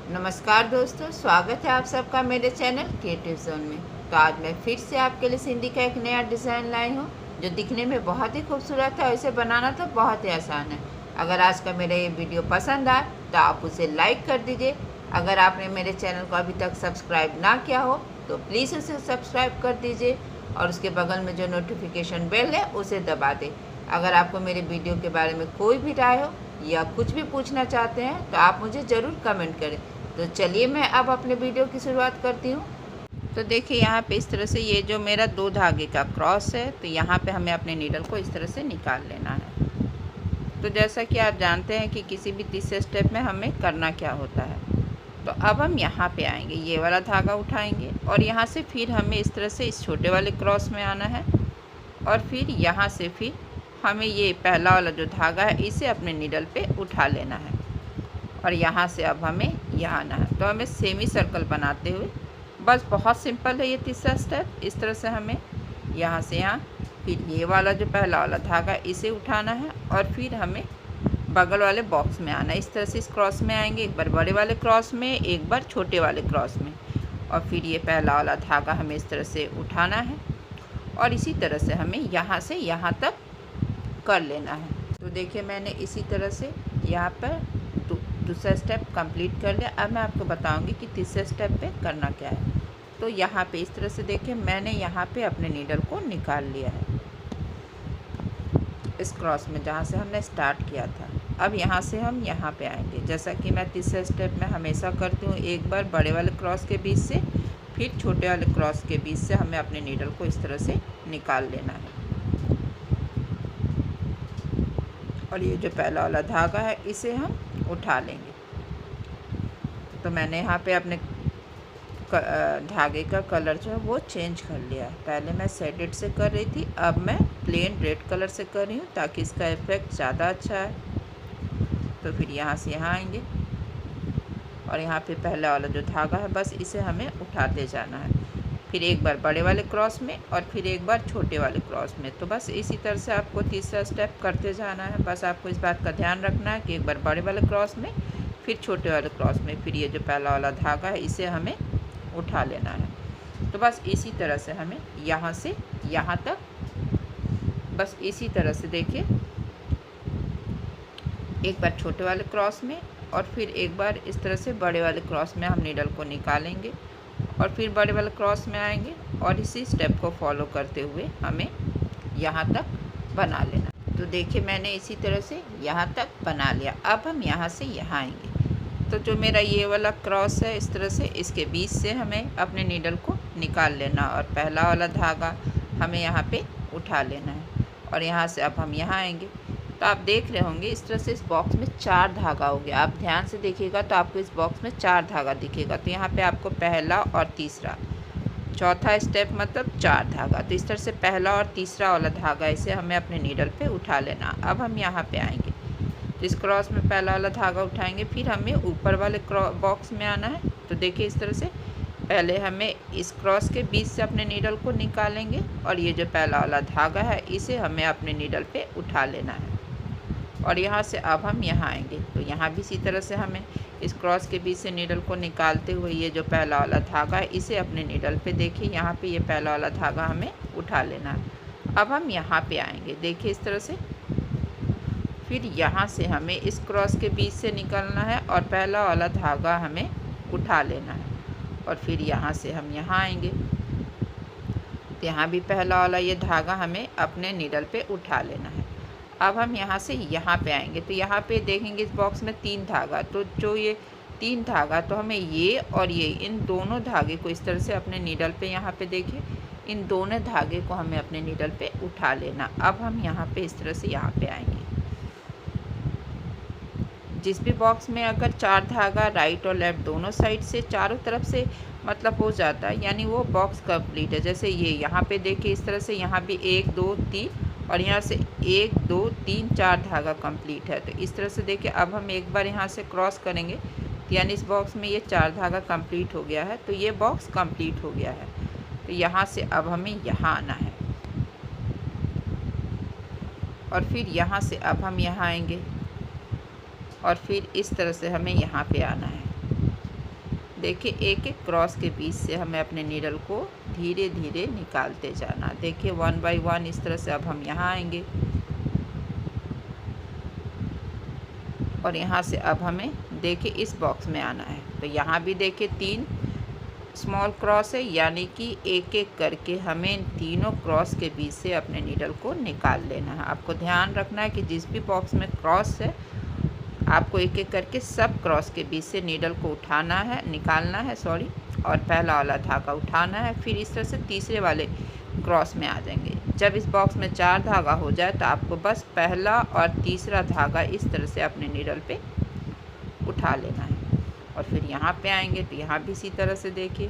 नमस्कार दोस्तों, स्वागत है आप सबका मेरे चैनल क्रिएटिव जोन में। तो आज मैं फिर से आपके लिए सिंधी का एक नया डिज़ाइन लाई हूँ जो दिखने में बहुत ही खूबसूरत है और इसे बनाना तो बहुत ही आसान है। अगर आज का मेरा ये वीडियो पसंद आए तो आप उसे लाइक कर दीजिए। अगर आपने मेरे चैनल को अभी तक सब्सक्राइब ना किया हो तो प्लीज़ उसे सब्सक्राइब कर दीजिए और उसके बगल में जो नोटिफिकेशन बेल है उसे दबा दें। अगर आपको मेरे वीडियो के बारे में कोई भी राय हो या कुछ भी पूछना चाहते हैं तो आप मुझे ज़रूर कमेंट करें। तो चलिए मैं अब अपने वीडियो की शुरुआत करती हूँ। तो देखिए यहाँ पे इस तरह से ये जो मेरा 2 धागे का क्रॉस है, तो यहाँ पे हमें अपने नीडल को इस तरह से निकाल लेना है। तो जैसा कि आप जानते हैं कि किसी भी तीसरे स्टेप में हमें करना क्या होता है। तो अब हम यहाँ पे आएंगे, ये वाला धागा उठाएंगे और यहाँ से फिर हमें इस तरह से इस छोटे वाले क्रॉस में आना है और फिर यहाँ से फिर हमें ये पहला वाला जो धागा है इसे अपने नीडल पे उठा लेना है और यहाँ से अब हमें यहाँ आना है। तो हमें सेमी सर्कल बनाते हुए, बस बहुत सिंपल है ये तीसरा स्टेप। इस तरह से हमें यहाँ से यहाँ फिर ये वाला जो पहला वाला धागा इसे उठाना है और फिर हमें बगल वाले बॉक्स में आना है। इस तरह से इस क्रॉस में आएंगे, एक बार बड़े वाले क्रॉस में, एक बार छोटे वाले क्रॉस में, और फिर ये पहला वाला धागा हमें इस तरह से उठाना है और इसी तरह से हमें यहाँ से यहाँ तक कर लेना है। तो देखिए मैंने इसी तरह से यहाँ पर दूसरा स्टेप कंप्लीट कर लिया। अब मैं आपको बताऊंगी कि तीसरे स्टेप पे करना क्या है। तो यहाँ पे इस तरह से देखिए मैंने यहाँ पे अपने नीडल को निकाल लिया है इस क्रॉस में जहाँ से हमने स्टार्ट किया था। अब यहाँ से हम यहाँ पे आएंगे, जैसा कि मैं तीसरे स्टेप में हमेशा करती हूँ। एक बार बड़े वाले क्रॉस के बीच से, फिर छोटे वाले क्रॉस के बीच से हमें अपने नीडल को इस तरह से निकाल लेना है और ये जो पहला वाला धागा है इसे हम उठा लेंगे। तो मैंने यहाँ पे अपने धागे का कलर जो है वो चेंज कर लिया है। पहले मैं शेडेड से कर रही थी, अब मैं प्लेन रेड कलर से कर रही हूँ ताकि इसका इफेक्ट ज़्यादा अच्छा है। तो फिर यहाँ से यहाँ आएंगे और यहाँ पे पहला वाला जो धागा है बस इसे हमें उठाते जाना है, फिर एक बार बड़े वाले क्रॉस में और फिर एक बार छोटे वाले क्रॉस में। तो बस इसी तरह से आपको तीसरा स्टेप करते जाना है। बस आपको इस बात का ध्यान रखना है कि एक बार बड़े वाले क्रॉस में, फिर छोटे वाले क्रॉस में, फिर ये जो पहला वाला धागा है इसे हमें उठा लेना है। तो बस इसी तरह से हमें यहाँ से यहाँ तक, बस इसी तरह से देखिए एक बार छोटे वाले क्रॉस में और फिर एक बार इस तरह से बड़े वाले क्रॉस में हम नीडल को निकालेंगे और फिर बड़े वाले क्रॉस में आएंगे और इसी स्टेप को फॉलो करते हुए हमें यहाँ तक बना लेना। तो देखिए मैंने इसी तरह से यहाँ तक बना लिया। अब हम यहाँ से यहाँ आएंगे। तो जो मेरा ये वाला क्रॉस है इस तरह से, इसके बीच से हमें अपने नीडल को निकाल लेना और पहला वाला धागा हमें यहाँ पे उठा लेना है और यहाँ से अब हम यहाँ आएंगे। तो आप देख रहे होंगे इस तरह से इस बॉक्स में 4 धागा हो गया। आप ध्यान से देखिएगा तो आपको इस बॉक्स में 4 धागा दिखेगा। तो यहाँ पे आपको पहला और तीसरा, चौथा स्टेप मतलब 4 धागा। तो इस तरह से पहला और तीसरा वाला धागा इसे हमें अपने नीडल पे उठा लेना। अब हम यहाँ पे आएंगे तो इस क्रॉस में पहला वाला धागा उठाएंगे, फिर हमें ऊपर वाले बॉक्स में आना है। तो देखिए इस तरह से पहले हमें इस क्रॉस के बीच से अपने नीडल को निकालेंगे और ये जो पहला वाला धागा है इसे हमें अपने नीडल पे उठा लेना है और यहाँ से अब हम यहाँ आएंगे। तो यहाँ भी इसी तरह से हमें इस क्रॉस के बीच से नीडल को निकालते हुए ये जो पहला वाला धागा है इसे अपने नीडल पे, देखिए यहाँ पे ये पहला वाला धागा हमें उठा लेना है। अब हम यहाँ पे आएंगे, देखिए इस तरह से, फिर यहाँ से हमें इस क्रॉस के बीच से निकलना है और पहला वाला धागा हमें उठा लेना है और फिर यहाँ से हम यहाँ आएंगे। तो यहाँ भी पहला वाला ये धागा हमें अपने नीडल पे उठा लेना है। अब हम यहाँ से यहाँ पे आएंगे। तो यहाँ पे देखेंगे इस बॉक्स में 3 धागा, तो जो ये 3 धागा, तो हमें ये और ये, इन दोनों धागे को इस तरह से अपने नीडल पे, यहाँ पे देखिए इन दोनों धागे को हमें अपने नीडल पे उठा लेना। अब हम यहाँ पे इस तरह से यहाँ पे आएंगे। जिस भी बॉक्स में अगर 4 धागा राइट और लेफ़्ट दोनों साइड से, चारों तरफ से मतलब हो जाता है, यानी वो बॉक्स कंप्लीट है। जैसे ये यहाँ पे देखिए इस तरह से, यहाँ भी 1 2 3 और यहाँ से 1 2 3 4 धागा कंप्लीट है। तो इस तरह से देखिए अब हम एक बार यहाँ से क्रॉस करेंगे तो यानी इस बॉक्स में ये 4 धागा कंप्लीट हो गया है। तो ये बॉक्स कंप्लीट हो गया है। तो यहाँ से अब हमें यहाँ आना है और फिर यहाँ से अब हम यहाँ आएंगे और फिर इस तरह से हमें यहाँ पे आना है देखिए एक एक क्रॉस के बीच से हमें अपने नीडल को धीरे धीरे निकालते जाना। देखिए 1 बाय 1 इस तरह से अब हम यहाँ आएंगे और यहाँ से अब हमें देखिए इस बॉक्स में आना है। तो यहाँ भी देखिए 3 स्मॉल क्रॉस है, यानी कि एक एक करके हमें तीनों क्रॉस के बीच से अपने नीडल को निकाल लेना है। आपको ध्यान रखना है कि जिस भी बॉक्स में क्रॉस है आपको एक एक करके सब क्रॉस के बीच से नीडल को उठाना है, निकालना है सॉरी, और पहला वाला धागा उठाना है। फिर इस तरह से तीसरे वाले क्रॉस में आ जाएंगे। जब इस बॉक्स में 4 धागा हो जाए तो आपको बस पहला और तीसरा धागा इस तरह से अपने नीडल पे उठा लेना है और फिर यहाँ पे आएंगे तो यहाँ भी इसी तरह से देखिए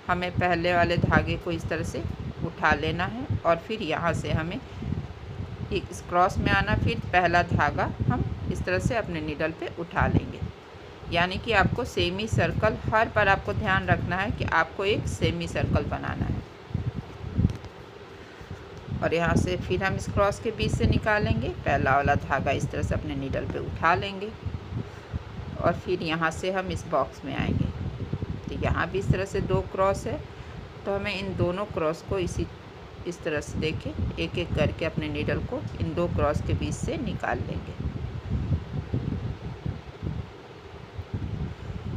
हमें पहले वाले धागे को इस तरह से उठा लेना है और फिर यहाँ से हमें इस क्रॉस में आना, फिर पहला धागा हम इस तरह से अपने नीडल पे उठा लेंगे। यानी कि आपको सेमी सर्कल हर बार आपको ध्यान रखना है कि आपको एक सेमी सर्कल बनाना है। और यहाँ से फिर हम इस क्रॉस के बीच से निकालेंगे, पहला वाला धागा इस तरह से अपने नीडल पे उठा लेंगे और फिर यहाँ से हम इस बॉक्स में आएंगे। तो यहाँ भी इस तरह से 2 क्रॉस है, तो हमें इन दोनों क्रॉस को इस तरह से देखें एक एक करके अपने नीडल को इन 2 क्रॉस के बीच से निकाल लेंगे।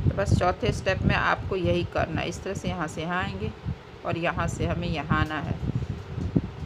तो बस चौथे स्टेप में आपको यही करना है। इस तरह से यहाँ आएंगे और यहाँ से हमें यहाँ आना है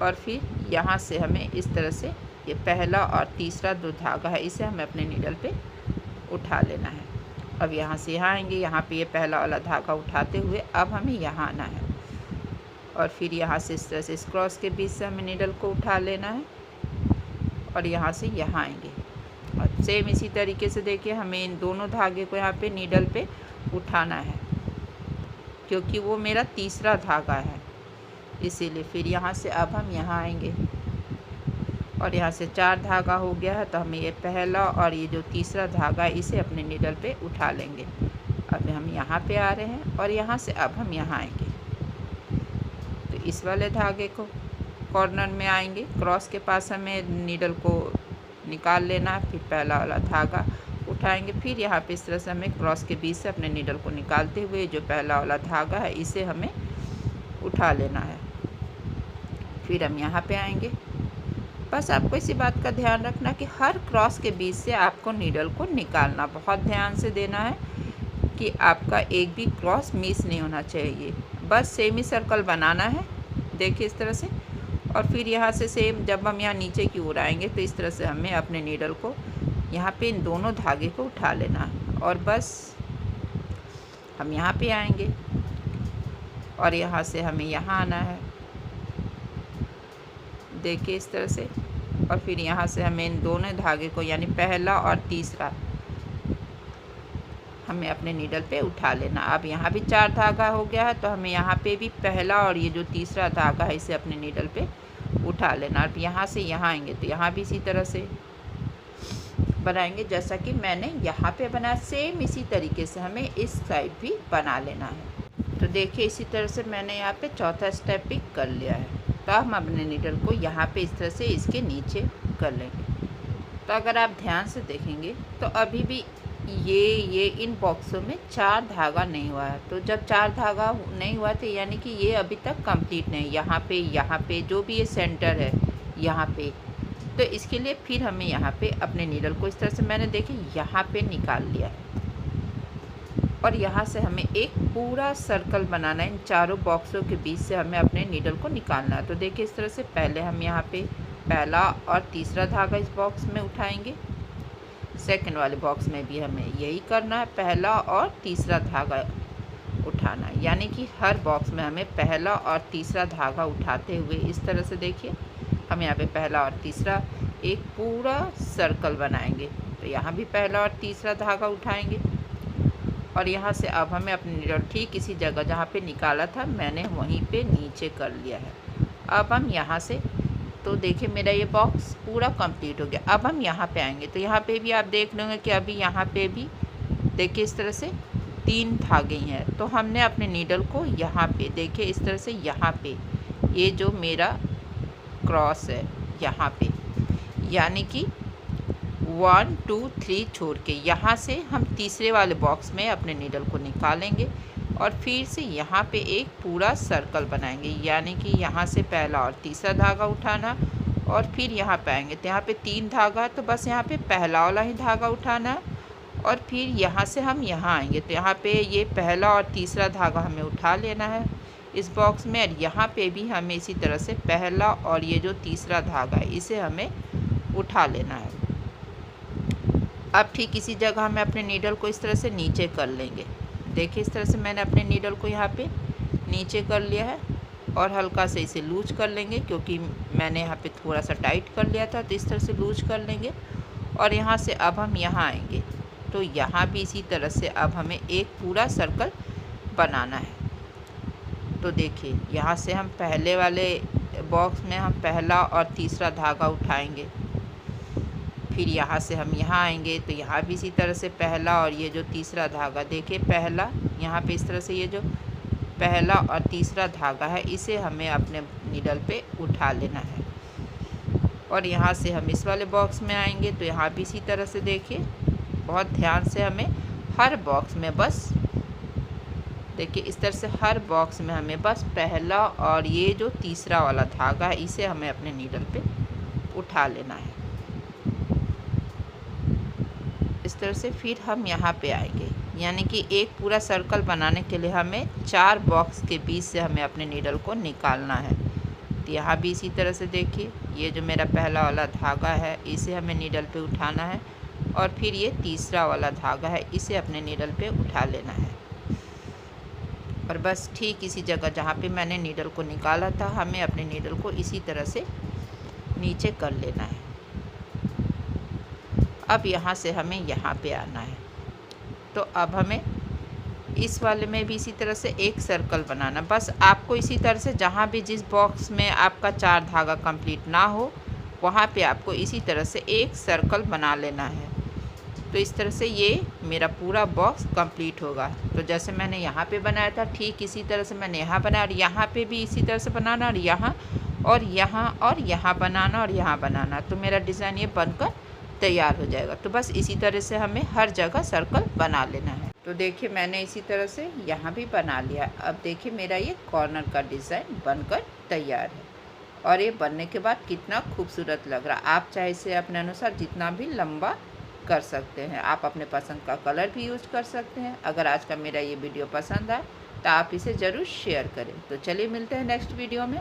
और फिर यहाँ से हमें इस तरह से ये पहला और तीसरा 2 धागा है इसे हमें अपने नीडल पे उठा लेना है। अब यहाँ से यहाँ आएंगे, यहाँ पे ये पहला वाला धागा उठाते हुए अब हमें यहाँ आना है और फिर यहाँ से इस तरह से इस क्रॉस के बीच से हमें नीडल को उठा लेना है और यहाँ से यहाँ आएंगे और सेम इसी तरीके से देखिए हमें इन दोनों धागे को यहाँ पे नीडल पे उठाना है क्योंकि वो मेरा तीसरा धागा है, इसीलिए फिर यहाँ से अब हम यहाँ आएंगे और यहाँ से 4 धागा हो गया है। तो हमें ये पहला और ये जो तीसरा धागा है इसे अपने नीडल पे उठा लेंगे। अब हम यहाँ पे आ रहे हैं और यहाँ से अब हम यहाँ आएंगे तो इस वाले धागे को कॉर्नर में आएंगे, क्रॉस के पास हमें नीडल को निकाल लेना है, फिर पहला वाला धागा उठाएंगे, फिर यहाँ पे इस तरह से हमें क्रॉस के बीच से अपने नीडल को निकालते हुए जो पहला वाला धागा है इसे हमें उठा लेना है। फिर हम यहाँ पे आएंगे। बस आपको इसी बात का ध्यान रखना कि हर क्रॉस के बीच से आपको नीडल को निकालना बहुत ध्यान से देना है कि आपका एक भी क्रॉस मिस नहीं होना चाहिए। बस सेमी सर्कल बनाना है देखिए इस तरह से और फिर यहाँ से सेम जब हम यहाँ नीचे की ओर आएंगे तो इस तरह से हमें अपने नीडल को यहाँ पे इन दोनों धागे को उठा लेना है और बस हम यहाँ पे आएंगे और यहाँ से हमें यहाँ आना है देखिए इस तरह से और फिर यहाँ से हमें इन दोनों धागे को यानी पहला और तीसरा हमें अपने नीडल पे उठा लेना। अब यहाँ भी 4 धागा हो गया है तो हमें यहाँ पे भी पहला और ये जो तीसरा धागा है इसे अपने नीडल पे उठा लेना। अब यहाँ से यहाँ आएंगे तो यहाँ भी इसी तरह से बनाएंगे जैसा कि मैंने यहाँ पे बनाया, सेम इसी तरीके से हमें इस साइड भी बना लेना है। तो देखिए इसी तरह से मैंने यहाँ पे चौथा स्टेप भी कर लिया है। तो हम अपने नीडल को यहाँ पे इस तरह से इसके नीचे कर लेंगे। तो अगर आप ध्यान से देखेंगे तो अभी भी ये इन बॉक्सों में 4 धागा नहीं हुआ है। तो जब 4 धागा नहीं हुआ तो यानी कि ये अभी तक कंप्लीट नहीं। यहाँ पे जो भी ये सेंटर है यहाँ पे, तो इसके लिए फिर हमें यहाँ पे अपने नीडल को इस तरह से मैंने देखिए यहाँ पे निकाल लिया है और यहाँ से हमें एक पूरा सर्कल बनाना है। इन चारों बॉक्सों के बीच से हमें अपने नीडल को निकालना है। तो देखिए इस तरह से पहले हम यहाँ पे पहला और तीसरा धागा इस बॉक्स में उठाएंगे, सेकंड वाले बॉक्स में भी हमें यही करना है, पहला और तीसरा धागा उठाना है। यानी कि हर बॉक्स में हमें पहला और तीसरा धागा उठाते हुए इस तरह से देखिए हम यहाँ पे पहला और तीसरा एक पूरा सर्कल बनाएंगे। तो यहाँ भी पहला और तीसरा धागा उठाएंगे और यहाँ से अब हमें अपनी नीडल ठीक इसी जगह जहाँ पे निकाला था मैंने वहीं पे नीचे कर लिया है। अब हम यहाँ से तो देखिए मेरा ये बॉक्स पूरा कंप्लीट हो गया। अब हम यहाँ पे आएंगे तो यहाँ पे भी आप देख लेंगे कि अभी यहाँ पे भी देखिए इस तरह से 3 धागे हैं। तो हमने अपने नीडल को यहाँ पे देखिए इस तरह से यहाँ पे ये जो मेरा क्रॉस है यहाँ पे, यानी कि 1 2 3 छोड़ के यहाँ से हम तीसरे वाले बॉक्स में अपने नीडल को निकालेंगे और फिर से यहाँ पे एक पूरा सर्कल बनाएंगे, यानी कि यहाँ से पहला और तीसरा धागा उठाना और फिर यहाँ पे आएंगे तो यहाँ पे 3 धागा, तो बस यहाँ पे पहला वाला ही धागा उठाना और फिर यहाँ से हम यहाँ आएंगे तो यहाँ पे ये पहला और तीसरा धागा हमें उठा लेना है इस बॉक्स में, और यहाँ पे भी हमें इसी तरह से पहला और ये जो तीसरा धागा है इसे हमें उठा लेना है। अब ठीक इसी जगह हमें अपने नीडल को इस तरह से नीचे कर लेंगे। देखिए इस तरह से मैंने अपने नीडल को यहाँ पे नीचे कर लिया है और हल्का से इसे लूज कर लेंगे, क्योंकि मैंने यहाँ पे थोड़ा सा टाइट कर लिया था, तो इस तरह से लूज कर लेंगे। और यहाँ से अब हम यहाँ आएंगे तो यहाँ भी इसी तरह से अब हमें एक पूरा सर्कल बनाना है। तो देखिए यहाँ से हम पहले वाले बॉक्स में हम पहला और तीसरा धागा उठाएंगे, फिर यहाँ से हम यहाँ आएंगे तो यहाँ भी इसी तरह से पहला और ये जो तीसरा धागा, देखिए पहला यहाँ पे इस तरह से ये जो पहला और तीसरा धागा है इसे हमें अपने नीडल पे उठा लेना है। और यहाँ से हम इस वाले बॉक्स में आएंगे तो यहाँ भी इसी तरह से देखिए बहुत ध्यान से हमें हर बॉक्स में बस देखिए इस तरह से हर बॉक्स में हमें बस पहला और ये जो तीसरा वाला धागा है इसे हमें अपने नीडल पे उठा लेना है। इस तरह से फिर हम यहाँ पे आएंगे, यानी कि एक पूरा सर्कल बनाने के लिए हमें 4 बॉक्स के बीच से हमें अपने नीडल को निकालना है। तो यहाँ भी इसी तरह से देखिए ये जो मेरा पहला वाला धागा है इसे हमें नीडल पे उठाना है और फिर ये तीसरा वाला धागा है इसे अपने नीडल पे उठा लेना है। और बस ठीक इसी जगह जहाँ पे मैंने नीडल को निकाला था हमें अपने नीडल को इसी तरह से नीचे कर लेना है। अब यहाँ से हमें यहाँ पे आना है, तो अब हमें इस वाले में भी इसी तरह से एक सर्कल बनाना। बस आपको इसी तरह से जहाँ भी जिस बॉक्स में आपका 4 धागा कंप्लीट ना हो वहाँ पे आपको इसी तरह से एक सर्कल बना लेना है। तो इस तरह से ये मेरा पूरा बॉक्स कंप्लीट होगा। तो जैसे मैंने यहाँ पे बनाया था ठीक इसी तरह से मैंने यहाँ बनाया, और यहाँ पे भी इसी तरह से बनाना, और यहाँ और यहाँ और यहाँ बनाना और यहाँ बनाना, तो मेरा डिज़ाइन ये बनकर तैयार हो जाएगा। तो बस इसी तरह से हमें हर जगह सर्कल बना लेना है। तो देखिए मैंने इसी तरह से यहाँ भी बना लिया। अब देखिए मेरा ये कॉर्नर का डिज़ाइन बनकर तैयार है और ये बनने के बाद कितना खूबसूरत लग रहा है। आप चाहे इसे अपने अनुसार जितना भी लंबा कर सकते हैं, आप अपने पसंद का कलर भी यूज कर सकते हैं। अगर आज का मेरा ये वीडियो पसंद आए तो आप इसे ज़रूर शेयर करें। तो चलिए मिलते हैं नेक्स्ट वीडियो में।